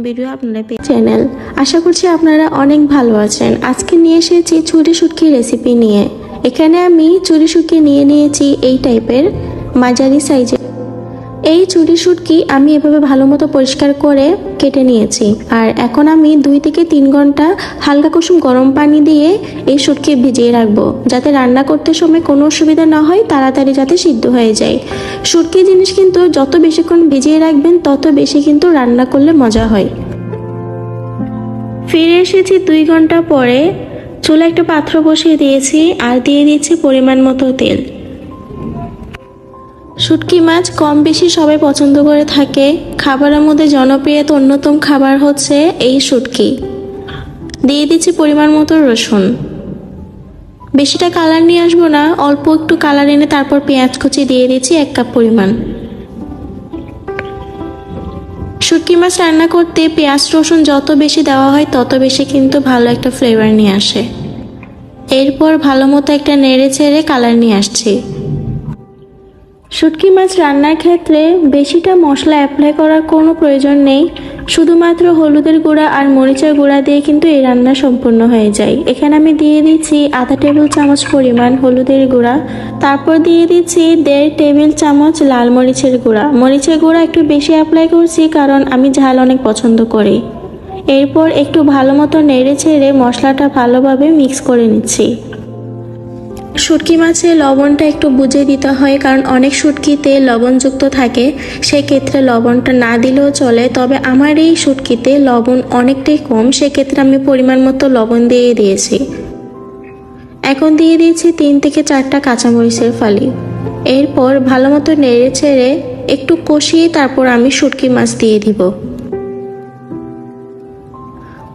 Video আপনারা channel. আশা করছি আপনারা অনেক ভালো আছেন। আজকে নিয়ে এসেছি চুরি শুটকি রেসিপি নিয়ে। এখানে আমি চুরি শুটকি নিয়ে নিয়েছি এই টাইপের মাঝারি সাইজের। এই চুরি শুটকি আমি এভাবে ভালো মতো পরিষ্কার করে কেটে নিয়েছি। আর এখন আমি 2 থেকে 3 ঘন্টা হালকা কুসুম গরম পানি দিয়ে এই শুটকি ভিজিয়ে রাখবো, যাতে রান্না করতে সময় কোনো অসুবিধা না হয়, তাড়াতাড়ি যাতে সিদ্ধ হয়ে যায়। শুটকি জিনিস কিন্তু যত বেশিক্ষণ ভিজিয়ে রাখবেন তত বেশি কিন্তু রান্না করলে মজা হয়। ফিরে এসেছি 2 ঘন্টা পরে। চুলা একটা পাত্র বসিয়ে দিয়েছি আর দিয়ে দিচ্ছি পরিমাণ মতো তেল। শুটকি মাছ কম বেশি সবাই পছন্দ করে থাকে। খাবারের মধ্যে জনপ্রিয় অন্যতম খাবার হচ্ছে এই শুটকি। দিয়ে দিচ্ছি পরিমাণ মতো রসুন। বেশিটা কালার নিয়ে আসবো না, অল্প একটু কালার এনে তারপর পেঁয়াজ কুচি দিয়ে দিচ্ছি 1 কাপ পরিমাণ। শুটকি মাছ রান্না করতে পেঁয়াজ রসুন যত বেশি দেওয়া হয় তত বেশি কিন্তু ভালো একটা ফ্লেভার নিয়ে আসে। এরপর ভালো মতো একটা নেড়ে চেড়ে কালার নিয়ে আসছি। শুটকি মাছ রান্নার ক্ষেত্রে বেশিটা মশলা অ্যাপ্লাই করার কোনো প্রয়োজন নেই। শুধুমাত্র হলুদের গুঁড়া আর মরিচের গুঁড়া দিয়ে কিন্তু এই রান্না সম্পূর্ণ হয়ে যায়। এখানে আমি দিয়ে দিচ্ছি আধা টেবিল চামচ পরিমাণ হলুদের গুঁড়া, তারপর দিয়ে দিচ্ছি 1.5 টেবিল চামচ লাল মরিচের গুঁড়া। মরিচের গুঁড়া একটু বেশি অ্যাপ্লাই করছি কারণ আমি ঝাল অনেক পছন্দ করি। এরপর একটু ভালো মতো নেড়ে ছেড়ে মশলাটা ভালোভাবে মিক্স করে নিচ্ছি। শুটকি মাছে লবণটা একটু বুঝে দিতে হয়, কারণ অনেক শুটকিতে লবণযুক্ত থাকে, সেক্ষেত্রে লবণটা না দিলেও চলে। তবে আমার এই শুটকিতে লবণ অনেকটাই কম, সেক্ষেত্রে আমি পরিমাণ মতো লবণ দিয়ে দিয়েছি। এখন দিয়ে দিয়েছি 3 থেকে 4টা কাঁচামরিচের ফালি। এরপর ভালো মতো নেড়ে ছেড়ে একটু কষিয়ে তারপর আমি শুটকি মাছ দিয়ে দিব।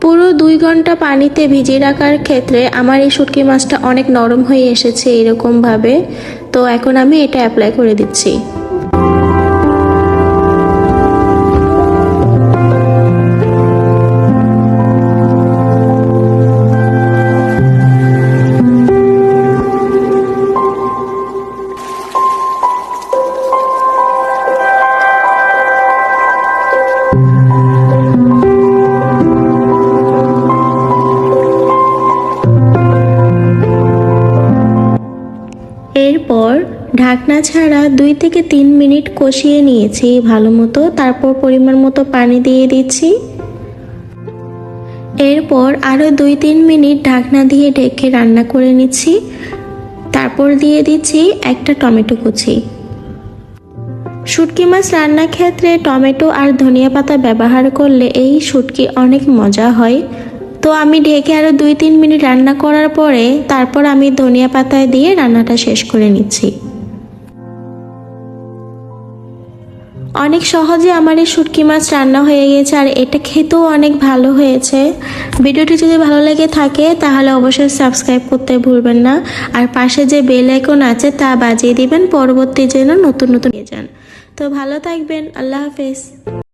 পুরো 2 ঘন্টা পানিতে ভিজিয়ে রাখার ক্ষেত্রে আমার এই শুটকি মাছটা অনেক নরম হয়ে এসেছে এরকম ভাবে। তো এখন আমি এটা অ্যাপ্লাই করে দিচ্ছি। এরপর ঢাকনা ছাড়া 2 থেকে 3 মিনিট কষিয়ে নিয়েছি ভালো মতো। তারপর পরিমাণ মতো পানি দিয়ে দিচ্ছি। এরপর আরও 2-3 মিনিট ঢাকনা দিয়ে ঢেকে রান্না করে নিচ্ছি। তারপর দিয়ে দিচ্ছি একটা টমেটো কুচি। শুটকি মাছ রান্নার ক্ষেত্রে টমেটো আর ধনিয়া পাতা ব্যবহার করলে এই শুটকি অনেক মজা হয়। তো আমি ঢেকে আরও 2-3 মিনিট রান্না করার পরে তারপর আমি ধনিয়া পাতায় দিয়ে রান্নাটা শেষ করে নিচ্ছি। অনেক সহজে আমার এই শুটকি মাছ রান্না হয়ে গেছে, আর এটা খেতেও অনেক ভালো হয়েছে। ভিডিওটি যদি ভালো লেগে থাকে তাহলে অবশ্যই সাবস্ক্রাইব করতে ভুলবেন না, আর পাশে যে বেল আইকন আছে তা বাজিয়ে দিবেন, পরবর্তী যেন নতুন নতুন পেয়ে যান। তো ভালো থাকবেন, আল্লাহ হাফেজ।